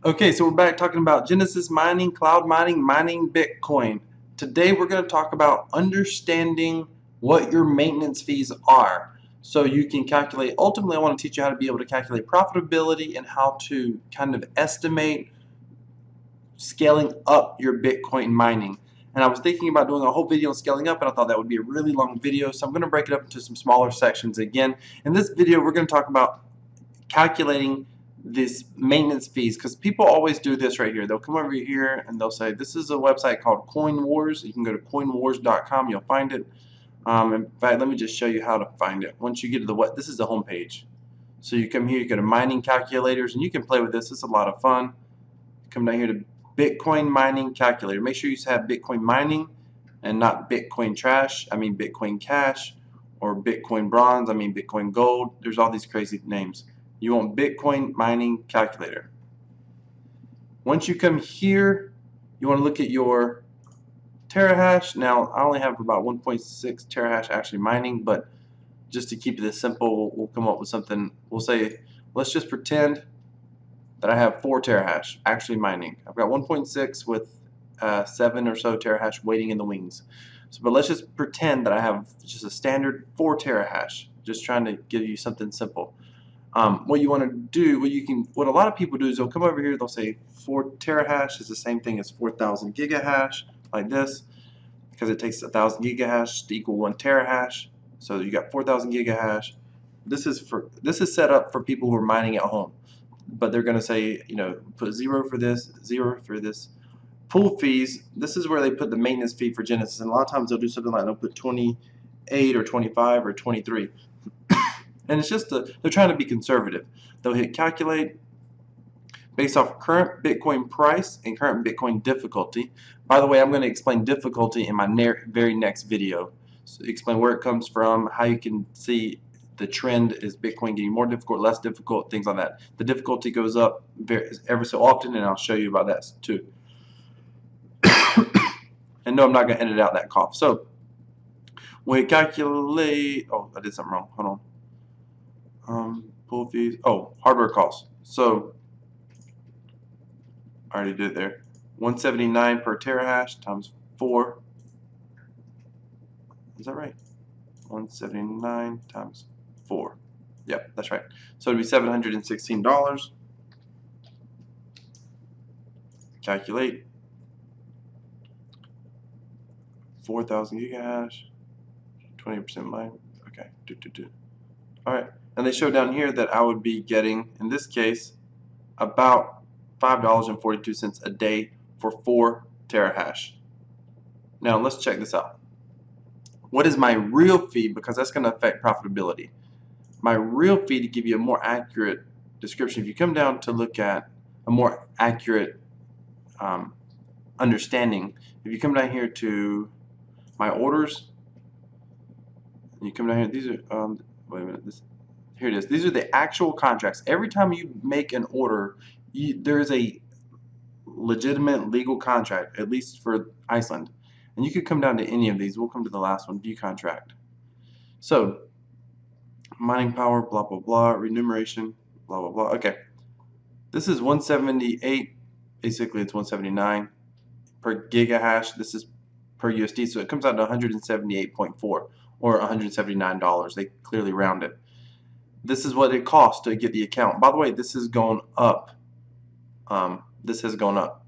Okay, so we're back talking about Genesis mining, cloud mining, mining Bitcoin. Today we're going to talk about understanding what your maintenance fees are so you can calculate. Ultimately, I want to teach you how to be able to calculate profitability and how to kind of estimate scaling up your Bitcoin mining. And I was thinking about doing a whole video on scaling up, and I thought that would be a really long video, so I'm going to break it up into some smaller sections again. In this video, we're going to talk about calculating this maintenance fees, because people always do this right here. They'll come over here and they'll say, this is a website called Coin Wars. You can go to coinwars.com, you'll find it. In fact, let me just show you how to find it. Once you get to the this is the home page. So you come here, you go to mining calculators, and you can play with this. It's a lot of fun. Come down here to Bitcoin mining calculator. Make sure you have Bitcoin mining and not Bitcoin trash. I mean Bitcoin cash, or Bitcoin bronze. I mean Bitcoin gold. There's all these crazy names. You want Bitcoin mining calculator. Once you come here, you want to look at your terahash. Now, I only have about 1.6 terahash actually mining, but just to keep this simple, we'll come up with something. We'll say, let's just pretend that I have 4 terahash actually mining. I've got 1.6 with 7 or so terahash waiting in the wings. So, but let's just pretend that I have just a standard 4 terahash. Just trying to give you something simple. What you want to do, what a lot of people do is they'll come over here, they'll say 4 terahash is the same thing as 4,000 gigahash, like this, because it takes 1,000 gigahash to equal 1 terahash. So you got 4,000 gigahash. This is set up for people who are mining at home, but they're going to say, you know, put 0 for this, 0 for this. Pool fees, this is where they put the maintenance fee for Genesis, and a lot of times they'll do something like they'll put 28 or 25 or 23. And it's just they're trying to be conservative. They'll hit calculate based off current Bitcoin price and current Bitcoin difficulty. By the way, I'm going to explain difficulty in my very next video. So explain where it comes from, how you can see the trend is Bitcoin getting more difficult, less difficult, things like that. The difficulty goes up every so often, and I'll show you about that too. And no, I'm not going to edit out that cough. So we calculate. Oh, I did something wrong. Hold on. Pool fees. Oh, hardware costs. So I already did it there. 179 per terahash times 4. Is that right? 179 times 4. Yep, that's right. So it'd be $716. Calculate. 4,000 gigahash. 20% mine. Okay. All right. And they show down here that I would be getting, in this case, about $5.42 a day for 4 terahash. Now let's check this out. What is my real fee? Because that's going to affect profitability. My real fee, to give you a more accurate description, if you come down to look at a more accurate understanding, if you come down here to my orders, you come down here, these are, wait a minute, here it is. These are the actual contracts. Every time you make an order, there is a legitimate legal contract, at least for Iceland. And you could come down to any of these. We'll come to the last one, view contract. So, mining power, blah, blah, blah, remuneration, blah, blah, blah. Okay. This is 178. Basically, it's 179 per gigahash. This is per USD. So it comes out to 178.4 or $179. They clearly round it. This is what it costs to get the account. By the way, this has gone up. This has gone up.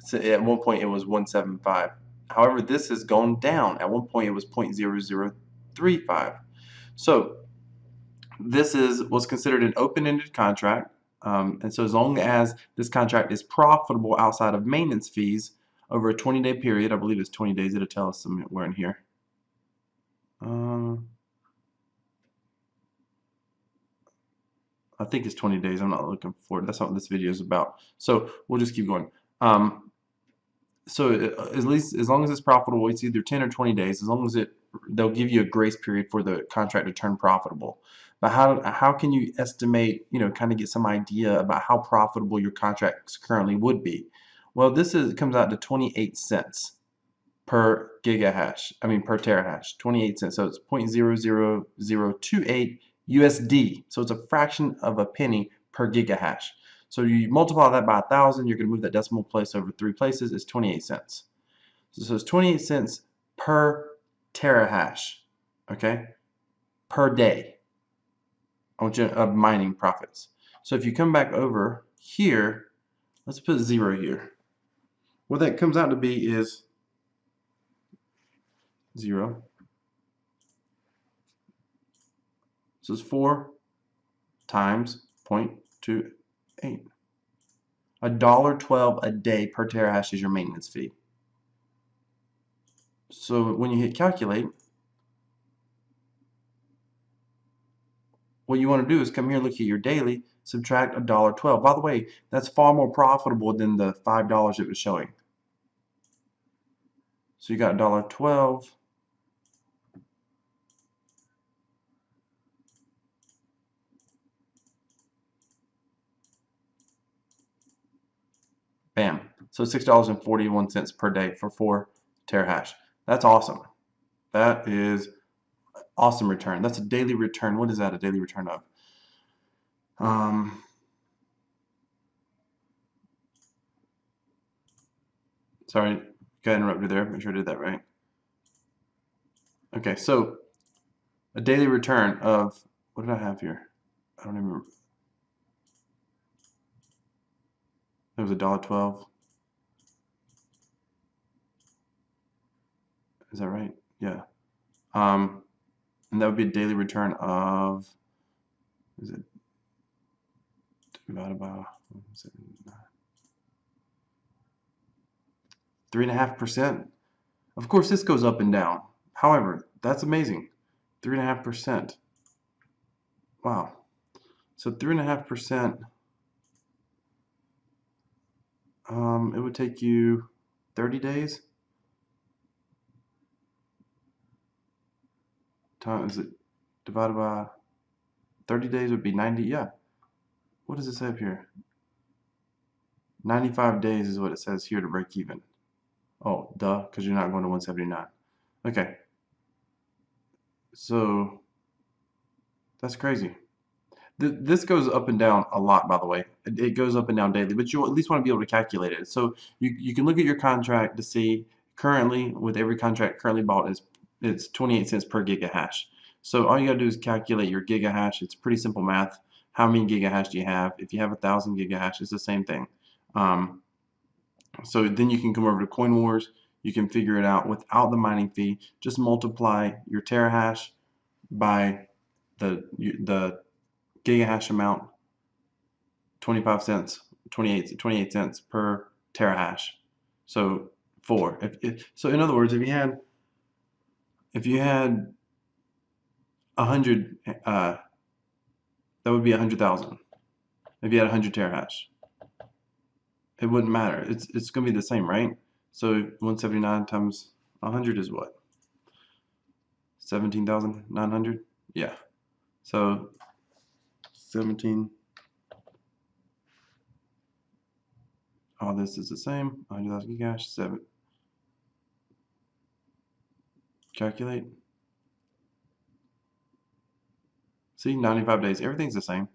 So at one point it was 175. However, this has gone down. At one point it was 0.0035. So this was considered an open-ended contract. And so as long as this contract is profitable outside of maintenance fees over a 20-day period, I believe it's 20 days, it'll tell us somewhere in here. I think it's 20 days. I'm not looking for it. That's not what this video is about. So we'll just keep going. So at least as long as it's profitable, it's either 10 or 20 days. As long as they'll give you a grace period for the contract to turn profitable. But how can you estimate, you know, kind of get some idea about how profitable your contracts currently would be? Well, comes out to 28 cents per gigahash. I mean per terahash. 28 cents. So it's 0.00028 USD. So it's a fraction of a penny per gigahash. So you multiply that by 1,000, you're going to move that decimal place over 3 places, it's 28 cents. So it's 28 cents per terahash, okay, per day of mining profits. So if you come back over here, let's put 0 here. What that comes out to be is 0. So it's 4 times 0.28. $1.12 a day per terahash is your maintenance fee. So when you hit calculate, what you want to do is come here, look at your daily, subtract $1.12. By the way, that's far more profitable than the $5 it was showing. So you got $1.12. Bam. So $6.41 per day for 4 terahash. That's awesome. That is awesome return. That's a daily return. What is that a daily return of? Sorry, got interrupted there. Make sure I did that right. Okay, so a daily return of, what did I have here? I don't even remember. It was $1.12. Is that right? Yeah. And that would be a daily return of, is it divided by 3.5%? Of course, this goes up and down. However, that's amazing. 3.5%. Wow. So 3.5%. It would take you 30 days. Is it divided by 30 days would be 90? Yeah. What does it say up here? 95 days is what it says here to break even. Oh, duh, because you're not going to 179. Okay. So that's crazy. This goes up and down a lot, by the way. It goes up and down daily, but you at least want to be able to calculate it. So you can look at your contract to see currently, with every contract currently bought, it's 28 cents per gigahash. So all you got to do is calculate your gigahash. It's pretty simple math. How many gigahash do you have? If you have 1,000 gigahash, it's the same thing. So then you can come over to Coin Wars. You can figure it out without the mining fee. Just multiply your terahash by the gigahash amount, 25 cents, 28 cents per terahash. So 4. So in other words, if you had 100, that would be 100,000. If you had 100 terahash, it wouldn't matter. It's going to be the same, right? So 179 times 100 is what? 17,900? Yeah. So 17. All this is the same. 100,000 gigahash. 7. Calculate. See, 95 days. Everything's the same.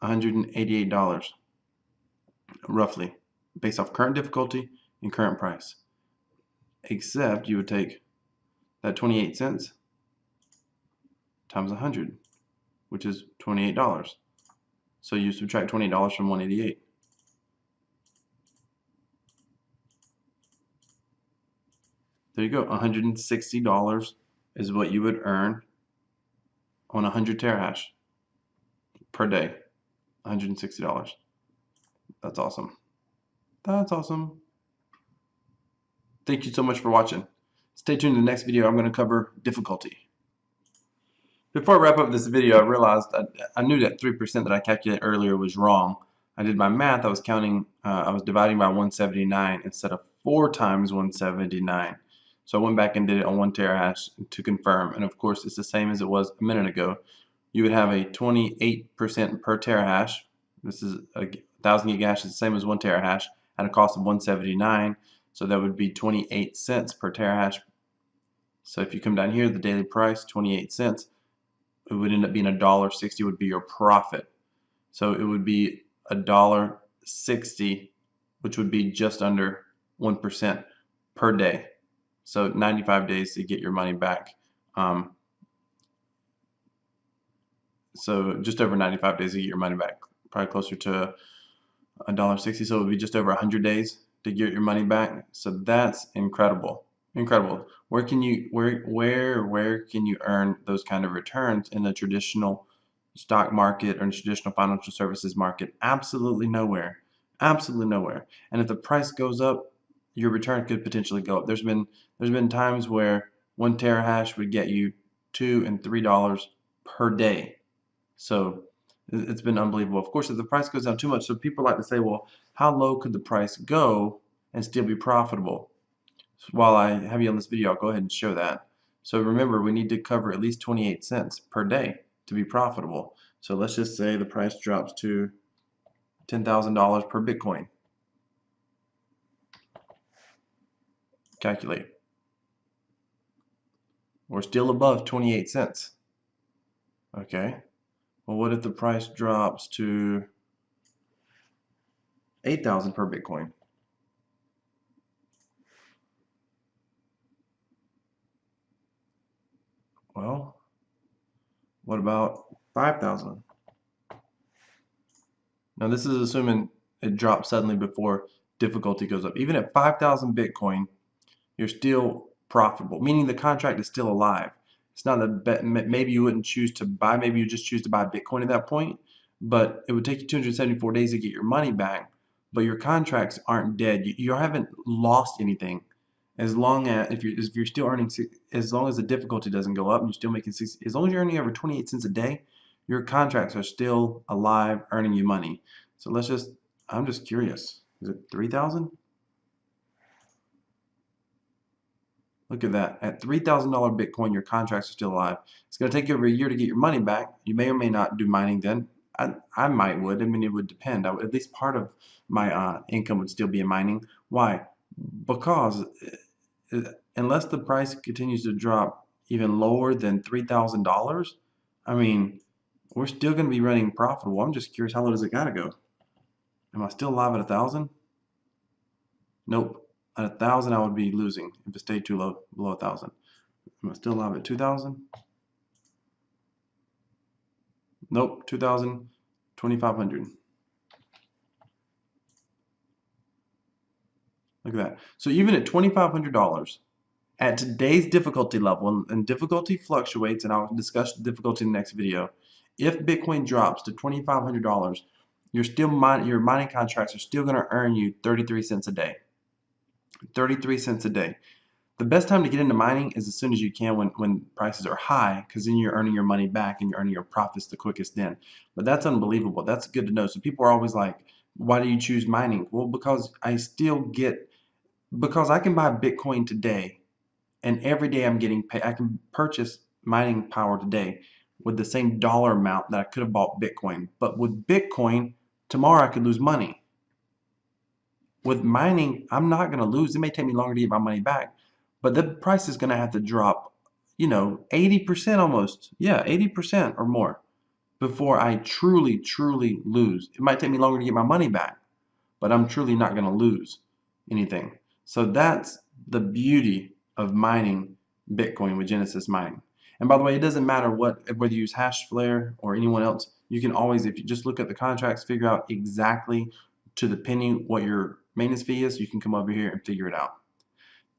$188 roughly, based off current difficulty and current price. Except you would take that 28 cents times 100, which is $28. So you subtract $28 from 188. There you go. $160 is what you would earn on 100 terahash per day. $160. That's awesome. That's awesome. Thank you so much for watching. Stay tuned to the next video. I'm going to cover difficulty. Before I wrap up this video, I realized I knew that 3% that I calculated earlier was wrong. I did my math. I was dividing by 179 instead of 4 times 179. So I went back and did it on 1 terahash to confirm. And of course, it's the same as it was a minute ago. You would have a 28% per terahash. This is 1,000 gigahash, is the same as 1 terahash at a cost of 179. So that would be 28 cents per terahash. So if you come down here, the daily price, 28 cents. It would end up being $1.60 would be your profit. So it would be $1.60, which would be just under 1% per day. So 95 days to get your money back. So just over 95 days to get your money back. Probably closer to $1.60. So it would be just over 100 days to get your money back. So that's incredible. Incredible. Where can you where can you earn those kind of returns in the traditional stock market or in the traditional financial services market? Absolutely nowhere. Absolutely nowhere. And if the price goes up, your return could potentially go up. There's been times where one terahash would get you $2 and $3 per day. So it's been unbelievable. Of course, if the price goes down too much, so people like to say, well, how low could the price go and still be profitable? So while I have you on this video, I'll go ahead and show that. So remember, we need to cover at least 28 cents per day to be profitable. So let's just say the price drops to $10,000 per Bitcoin. Calculate. We're still above 28 cents. Okay. Well, what if the price drops to 8,000 per Bitcoin? Well, what about 5,000? Now this is assuming it drops suddenly before difficulty goes up. Even at 5,000 Bitcoin, you're still profitable, meaning the contract is still alive. It's not that maybe you wouldn't choose to buy, maybe you just choose to buy Bitcoin at that point, but it would take you 274 days to get your money back, but your contracts aren't dead. You haven't lost anything. As long as if you're still earning, as long as the difficulty doesn't go up and you're still making as long as you're earning over 28 cents a day, your contracts are still alive, earning you money. So I'm just curious. Is it 3,000? Look at that. At $3,000 Bitcoin, your contracts are still alive. It's going to take you over a year to get your money back. You may or may not do mining then. I might would. I mean, it would depend. At least part of my income would still be in mining. Why? Because unless the price continues to drop even lower than $3,000, I mean, we're still going to be running profitable. I'm just curious, how low does it gotta go? Am I still alive at 1,000? Nope. At 1,000, I would be losing if it stayed too low, below 1,000. Am I still alive at 2,000? Nope. 2,000, 2,500. Look at that. So even at $2,500, at today's difficulty level, and difficulty fluctuates, and I'll discuss difficulty in the next video. If Bitcoin drops to $2,500, your mining contracts are still going to earn you 33 cents a day. 33 cents a day. The best time to get into mining is as soon as you can when prices are high, because then you're earning your money back and you're earning your profits the quickest then. But that's unbelievable. That's good to know. So people are always like, why do you choose mining? Well, because because I can buy Bitcoin today, and every day I'm getting paid. I can purchase mining power today with the same dollar amount that I could have bought Bitcoin. But with Bitcoin, tomorrow I could lose money. With mining, I'm not going to lose. It may take me longer to get my money back, but the price is going to have to drop, 80% almost. Yeah, 80% or more before I truly, truly lose. It might take me longer to get my money back, but I'm truly not going to lose anything. So that's the beauty of mining Bitcoin with Genesis Mining. And by the way, it doesn't matter whether you use Hashflare or anyone else. You can always, if you just look at the contracts, figure out exactly to the penny what your maintenance fee is. You can come over here and figure it out.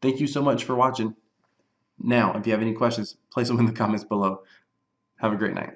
Thank you so much for watching. Now, if you have any questions, place them in the comments below. Have a great night.